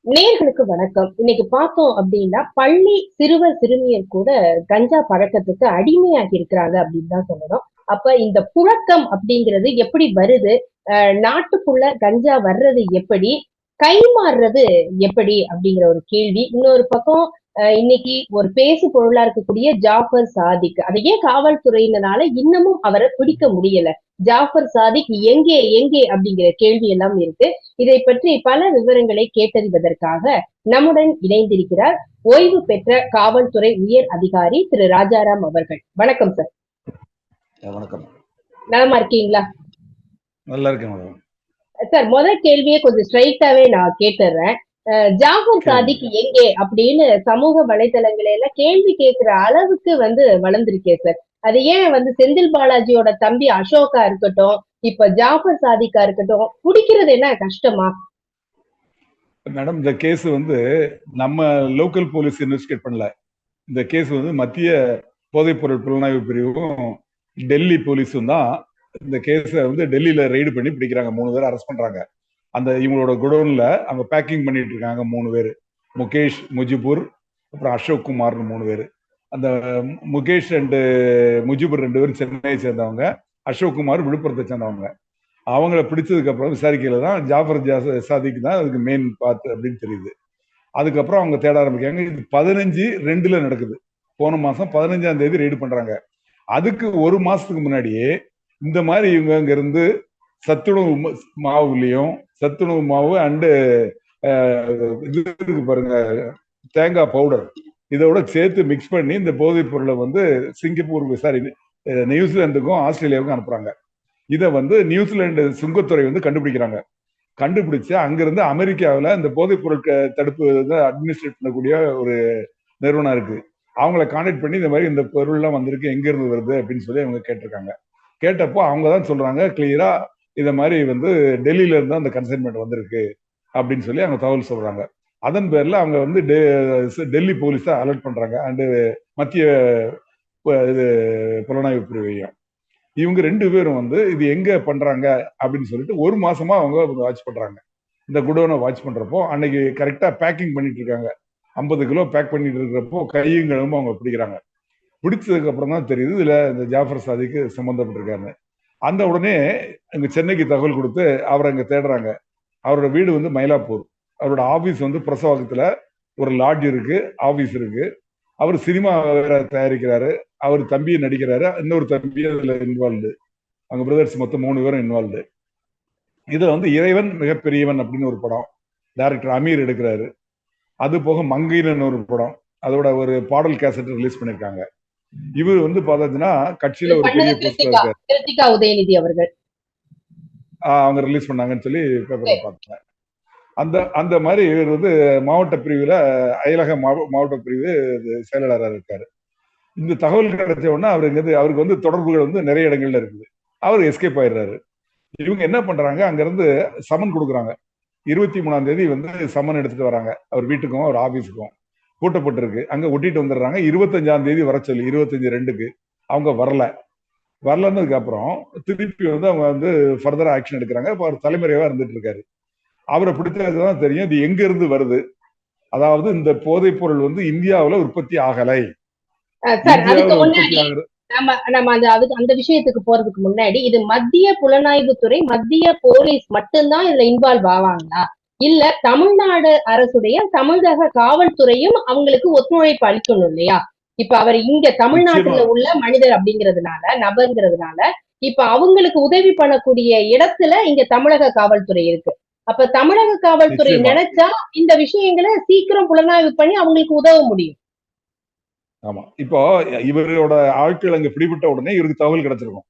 நேர்களுக்கு வணக்கம். இன்னைக்கு பார்த்தோம் அப்படின்னா பள்ளி சிறுவர் சிறுமியர் கூட கஞ்சா பழக்கத்துக்கு அடிமையாகி இருக்கிறாங்க அப்படின்னு தான் சொல்லணும். அப்ப இந்த புழக்கம் அப்படிங்கிறது எப்படி வருது? நாட்டுக்குள்ள கஞ்சா வர்றது எப்படி? கைமாறுறது எப்படி அப்படிங்கிற ஒரு கேள்வி. இன்னொரு பக்கம் இன்னைக்கு ஒரு பேசு பொருளா இருக்கக்கூடிய ஜாஃபர் சாதிக், அதையே காவல்துறையினரால இன்னமும் அவரை பிடிக்க முடியல. ஜாஃபர் சாதிக் எங்கே எங்கே அப்படிங்கிற கேள்வி எல்லாம் இருக்கு. இதை பற்றி பல விவரங்களை கேட்டறிவதற்காக நம்முடன் இணைந்திருக்கிறார் ஓய்வு பெற்ற காவல்துறை உயர் அதிகாரி திரு ராஜாராம் அவர்கள். வணக்கம் சார். வணக்கம். நலமா இருக்கீங்களா? நல்லா இருக்கேன் சார். முதல் கேள்வியே கொஞ்சம் ஸ்ட்ரைட்டாவே நான் கேட்டுறேன். ஜாஃபர் சாதிக் எங்கே அப்படின்னு சமூக வலைதளங்களை கேள்வி கேட்கிற அளவுக்கு வளர்ந்திருக்கேன் சார். அது ஏன் செந்தில் பாலாஜியோட தம்பி அசோகா இருக்கட்டும், இப்ப ஜாஃபர் சாதிக்கா இருக்கட்டும், பிடிக்கிறது என்ன கஷ்டமா? மேடம், இந்த கேஸ் நம்ம லோக்கல் போலீஸ் இன்வெஸ்டிகேட் பண்ணல. இந்த கேஸ் மத்திய போதைப்பொருள் புலனாய்வு பிரிவும் டெல்லி போலீஸும் தான் இந்த கேஸை டெல்லியில ரெய்டு பண்ணி பிடிக்கிறாங்க. 3 பேர் அரெஸ்ட் பண்றாங்க. அந்த இவங்களோட குடோன்ல அவங்க பேக்கிங் பண்ணிட்டு இருக்காங்க. 3 பேர், முகேஷ், முஜிபுர், அப்புறம் அசோக் குமார்னு 3 பேர். அந்த முகேஷ் அண்டு முஜிபுர் 2 பேரும் சென்னையை சேர்ந்தவங்க, அசோக் குமார் விழுப்புரத்தை சேர்ந்தவங்க. அவங்கள பிடிச்சதுக்கு அப்புறம் விசாரிக்கையில தான் ஜாஃபர் சாதிக்கு தான் அதுக்கு மெயின் பார்ட் அப்படின்னு தெரியுது. அதுக்கப்புறம் அவங்க தேட ஆரம்பிக்காங்க. இது 15/2 நடக்குது. போன மாசம் 15ஆம் தேதி ரெய்டு பண்றாங்க. அதுக்கு 1 மாசத்துக்கு முன்னாடியே இந்த மாதிரி இவங்க அங்க இருந்து சத்துணவு மாவுலையும் சத்துணவு மாவு அண்டு இது இருக்கு பாருங்க, தேங்காய் பவுடர், இதோட சேர்த்து மிக்ஸ் பண்ணி இந்த போதைப் பொருளை சிங்கப்பூர் நியூசிலாந்துக்கும் ஆஸ்திரேலியாவுக்கும் அனுப்புறாங்க. இதை நியூசிலாந்து சுங்கத்துறை கண்டுபிடிக்கிறாங்க. கண்டுபிடிச்சு அங்கிருந்து அமெரிக்காவில் இந்த போதைப் பொருள் தடுப்பு அட்மினிஸ்ட்ரேட் பண்ணக்கூடிய ஒரு நிறுவனம் இருக்கு. அவங்கள கான்டாக்ட் பண்ணி இந்த மாதிரி இந்த பொருள்லாம் வந்திருக்கு, எங்க இருந்து வருது அப்படின்னு சொல்லி அவங்க கேட்டிருக்காங்க. கேட்டப்போ அவங்க தான் சொல்றாங்க கிளியரா, இதை மாதிரி டெல்லியில இருந்து அந்த கன்சைன்மெண்ட் வந்திருக்கு அப்படின்னு சொல்லி அவங்க தகவல் சொல்றாங்க. அதன் பேர்ல அவங்க டெல்லி போலீஸை அலர்ட் பண்றாங்க அண்டு மத்திய இது புலனாய்வு பிரிவையும். இவங்க 2 பேரும் இது எங்க பண்றாங்க அப்படின்னு சொல்லிட்டு 1 மாசமா அவங்க வாட்ச் பண்றாங்க. இந்த குடோனை வாட்ச் பண்றப்போ அன்னைக்கு கரெக்டா பேக்கிங் பண்ணிட்டு இருக்காங்க. 50 கிலோ பேக் பண்ணிட்டு இருக்கிறப்போ கையும் கிழமும் அவங்க பிடிக்கிறாங்க. பிடிச்சதுக்கு அப்புறம் தான் தெரியுது இதுல இந்த ஜாஃபர் சாதிக்கு சம்பந்தப்பட்டிருக்காங்க. அந்த உடனே அங்க சென்னைக்கு தகவல் கொடுத்து அவரை அங்க தேடுறாங்க. அவரோட வீடு மயிலாப்பூர். அவரோட ஆபீஸ் பிரசவாக்கத்துல ஒரு லாட்ஜ் இருக்கு, ஆபீஸ் இருக்கு. அவர் சினிமா வேற தயாரிக்கிறாரு. அவர் தம்பியை நடிக்கிறாரு, இன்னொரு தம்பி அதுல இன்வால்வ்டு. அவங்க பிரதர்ஸ் மொத்தம் 3 பேரும் இன்வால்வ்டு. இதுல இறைவன் மிகப்பெரியவன் அப்படின்னு ஒரு படம் டைரக்டர் அமீர் எடுக்கிறாரு. அது போக மங்கைன்னு ஒரு படம், அதோட ஒரு பாடல் கேசட் ரிலீஸ் பண்ணிருக்காங்க. இவர் பாத்தீங்கன்னா கட்சியில ஒரு பெரிய போஸ்ட்ல இருக்காரு. உதயநிதி அவர்கள் அவங்க ரிலீஸ் பண்ணாங்கன்னு சொல்லி பேப்பர்ல பார்த்தேன். அந்த மாதிரி இவர் மாவட்ட பிரிவுல அயலக மாவட்ட பிரிவு செயலாளராக இருக்காரு. இந்த தகவல் கிடைச்ச உடனே அவருக்கு தொடர்புகள் நிறைய இடங்கள்ல இருக்குது. அவர் எஸ்கேப் ஆயிடுறாரு. இவங்க என்ன பண்றாங்க, அங்க இருந்து சமன் கொடுக்குறாங்க. 23ஆம் தேதி சமன் எடுத்துட்டு வராங்க. அவர் வீட்டுக்கும் அவர் ஆபீஸுக்கும் கூட்டப்பட்டிருக்கு. அங்க ஒட்டிட்டு வந்துடுறாங்க. 25ஆம் தேதி வர சொல்லி 25/2க்கு அவங்க வரலன்னதுக்கு அப்புறம் திருப்பி அவங்க ஃபர்தரா ஆக்ஷன் எடுக்கிறாங்க. இப்போ அவர் தலைமறைவா இருந்துட்டு இருக்காரு. அவரை பிடிச்சதுதான் தெரியும் இது எங்க இருந்து வருது. அதாவது இந்த போதைப் பொருள் இந்தியாவுல உற்பத்தி ஆகலை. அந்த விஷயத்துக்கு போறதுக்கு முன்னாடி, இது மத்திய புலனாய்வு துறை, மத்திய போலீஸ் மட்டும்தான் இதுல இன்வால்வ் ஆவாங்களா, இல்ல தமிழ்நாடு அரசுடைய தமிழக காவல்துறையும் அவங்களுக்கு ஒத்துழைப்பு அளிக்கணும் இல்லையா? இப்ப அவர் இங்க தமிழ்நாட்டுல உள்ள மனிதர் அப்படிங்கிறதுனால, நபர்ங்கிறதுனால இப்ப அவங்களுக்கு உதவி பண்ணக்கூடிய இடத்துல இங்க தமிழக காவல்துறை இருக்கு. அப்ப தமிழக காவல்துறை நினைச்சா இந்த விஷயங்களை சீக்கிரம் புலனாய்வு பண்ணி அவங்களுக்கு உதவ முடியும். ஆமா, இப்போ இவரோட ஆட்கள் அங்க பிடிபட்ட உடனே இவருக்கு தகவல் கிடைச்சிருக்கும்.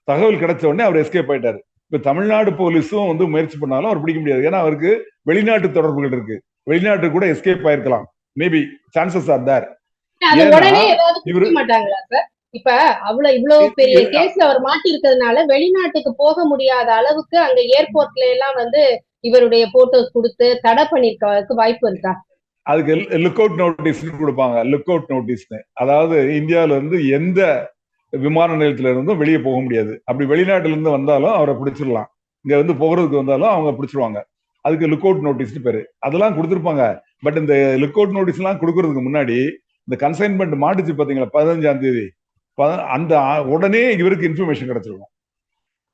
தகவல் கிடைச்ச உடனே அவர் எஸ்கேப் ஆயிட்டாரு. இப்ப தமிழ்நாடு போலீஸும் முயற்சி பண்ணாலும் அவர் பிடிக்க முடியாது. ஏன்னா அவருக்கு வெளிநாட்டு தொடர்புகள் இருக்கு. வெளிநாட்டு கூட எஸ்கேப் ஆயிருக்கலாம். Maybe chances are there. இப்ப இவ்வளவு பெரிய கேஸ்ல அவர் மாட்டி இருக்கிறதுனால வெளிநாட்டுக்கு போக முடியாத அளவுக்கு அங்க ஏர்போர்ட்ல எல்லாம் இவருடைய போட்டோஸ் கொடுத்து தடை பண்ணிருக்க வாய்ப்பு இருக்கா? அதுக்கு லுக் அவுட் நோட்டீஸ் கொடுப்பாங்க. லுக் அவுட் நோட்டீஸ்னு, அதாவது இந்தியாவில இருந்து எந்த விமான நிலையத்துல இருந்தும் வெளியே போக முடியாது. அப்படி வெளிநாட்டுல இருந்து வந்தாலும் அவரை பிடிச்சிடலாம். இங்க போகிறதுக்கு வந்தாலும் அவங்க பிடிச்சிருவாங்க. அதுக்கு லுக் அவுட் நோட்டீஸ் பேரு, அதெல்லாம் கொடுத்துருப்பாங்க. பட் இந்த லுக் அவுட் நோட்டீஸ் எல்லாம் கொடுக்கறதுக்கு முன்னாடி இந்த கன்சைன்மெண்ட் மாட்டுச்சு பாத்தீங்களா 15ஆம் தேதி, அந்த உடனே இவருக்கு இன்ஃபர்மேஷன் கிடைச்சிருக்கும்.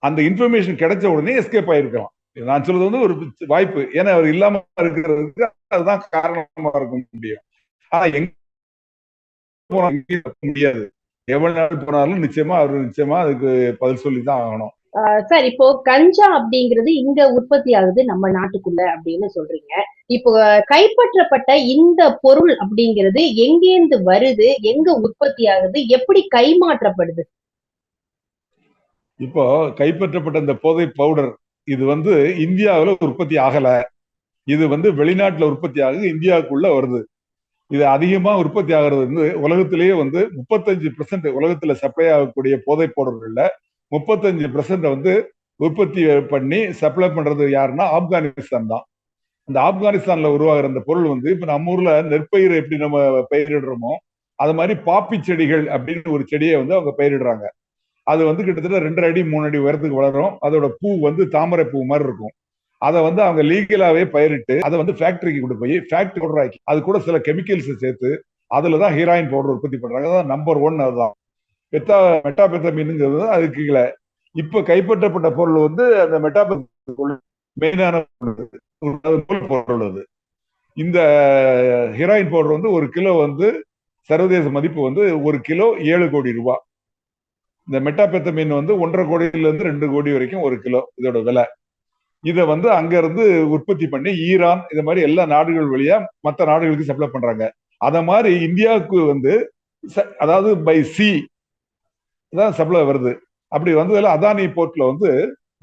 அந்த இன்ஃபர்மேஷன் கிடைச்ச உடனே எஸ்கேப் ஆயிருக்கலாம். நான் சொல்றது வந்து ஒரு வாய்ப்பு, ஏன்னா அவர் இல்லாம இருக்கிறதுக்கு அதுதான் காரணமா இருக்க முடியும். ஆனா எங்க முடியாது, எவ்வளவு நாள் போனாலும் நிச்சயமா அதுக்கு பதில் சொல்லிதான் ஆகணும். சார், இப்போ கஞ்சா அப்படிங்கிறது இங்க உற்பத்தி ஆகுது நம்ம நாட்டுக்குள்ள அப்படின்னு சொல்றீங்க. இப்போ கைப்பற்றப்பட்ட இந்த பொருள் அப்படிங்கிறது எங்கேருந்து வருது, எங்க உற்பத்தி ஆகுது, எப்படி கைமாற்றப்படுது? இப்போ கைப்பற்றப்பட்ட இந்த போதை பவுடர் இது வந்து இந்தியாவில் உற்பத்தி ஆகல, இது வந்து வெளிநாட்டுல உற்பத்தி ஆகுது, இந்தியாவுக்குள்ள வருது. இது அதிகமா உற்பத்தி ஆகிறது வந்து உலகத்திலேயே வந்து 35% உலகத்துல சப்ளை ஆகக்கூடிய போதை பவுடர்கள்ல 35% வந்து உற்பத்தி பண்ணி சப்ளை பண்றது யாருன்னா ஆப்கானிஸ்தான் தான். அந்த ஆப்கானிஸ்தான்ல உருவாகிற அந்த பொருள் வந்து இப்ப நம்ம ஊர்ல நெற்பயிர் எப்படி நம்ம பயிரிடுறோமோ அது மாதிரி பாப்பி செடிகள் அப்படின்னு ஒரு செடியை வந்து அவங்க பயிரிடுறாங்க. அது வந்து கிட்டத்தட்ட 2 அடி 3 அடி உயரத்துக்கு வளரும். அதோட பூ வந்து தாமரை பூ மாதிரி இருக்கும். அதை வந்து அவங்க லீகலாவே பயிரிட்டு அதை வந்து ஃபேக்டரிக்கு கொண்டு போய் ஃபேக்டரி பவுடர் ஆக்கி அது கூட சில கெமிக்கல்ஸ் சேர்த்து அதுலதான் ஹீராயின் பவுடர் உற்பத்தி பண்றாங்க. அதான் நம்பர் 1 அதுதான். மெட்டாபெத்தமீனுங்கிறது அதுக்கு கீழே. இப்ப கைப்பற்றப்பட்ட பொருள் வந்து அந்த மெட்டாபெத்தமீன் மெயினான பொருள் அது. இந்த ஹீராயின் பவுடர் வந்து 1 கிலோ வந்து சர்வதேச மதிப்பு வந்து 1 கிலோ 7 கோடி ரூபாய். இந்த மெட்டாபெத்தமீன் வந்து 1.5 கோடியில இருந்து 2 கோடி வரைக்கும் 1 கிலோ இதோட விலை. இதை வந்து அங்க இருந்து உற்பத்தி பண்ணி ஈரான் இந்த மாதிரி எல்லா நாடுகள் வழியா மற்ற நாடுகளுக்கு சப்ளை பண்றாங்க. அத மாதிரி இந்தியாவுக்கு வந்து அதாவது பை சி தான் சப்ளை வருது. அப்படி வந்ததுல அதானி போர்ட்ல வந்து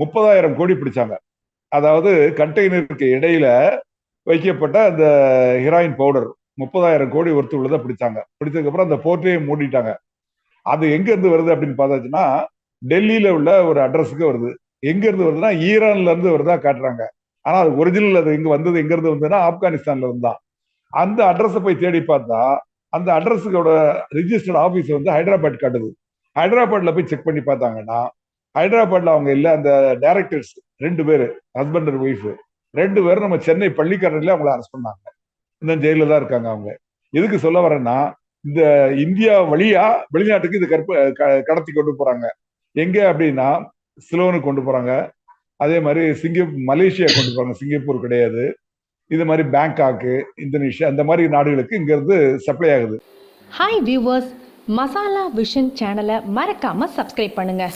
30,000 கோடி பிடிச்சாங்க. அதாவது கண்டெய்னருக்கு இடையில வைக்கப்பட்ட அந்த ஹீராயின் பவுடர் 30,000 கோடி ஒருத்து உள்ளதை பிடிச்சாங்க. பிடிச்சதுக்கு அப்புறம் அந்த போர்ட்டையே மூடிட்டாங்க. அது எங்க இருந்து வருது அப்படின்னு பார்த்தாச்சுன்னா டெல்லியில உள்ள ஒரு அட்ரஸுக்கு வருது. எங்க இருந்து வருதுன்னா ஈரான்ல இருந்து வருதா காட்டுறாங்க. ஆனா அது ஒரிஜினல் அது எங்க வந்தது, எங்க இருந்து வந்ததுன்னா ஆப்கானிஸ்தான்ல இருந்தா. அந்த அட்ரஸை போய் தேடி பார்த்தா அந்த அட்ரஸுக்கோட ரிஜிஸ்டர்ட் ஆபீஸ் வந்து ஹைதராபாத் காட்டுது. ஹைதராபாத்ல போய் செக் பண்ணி பார்த்தாங்கன்னா ஹைதராபாத்ல அவங்க இல்ல, அந்த டைரக்டர்ஸ் 2 பேரு ஹஸ்பண்ட் அண்ட் ஒய்ஃப் 2 பேரும் நம்ம சென்னை பள்ளிக்கரணையில அவங்களை அரெஸ்ட் பண்ணாங்க. இந்த ஜெயில தான் இருக்காங்க அவங்க. எதுக்கு சொல்ல வரேன்னா இந்த இந்தியா வழியா வெளிநாட்டுக்கு இது கடத்தி கொண்டு போறாங்க. எங்க அப்படின்னா சிலோனுக்கு கொண்டு போறாங்க. அதே மாதிரி மலேசியா கொண்டு போறாங்க, சிங்கப்பூர் கிடையாது. இது மாதிரி பேங்காக்கு, இந்தோனேஷியா அந்த மாதிரி நாடுகளுக்கு இங்க இருந்து சப்ளை ஆகுது. ஹாய் வியூவர்ஸ், மசாலா விஷன் சேனலை மறக்காம சப்ஸ்கிரைப் பண்ணுங்க.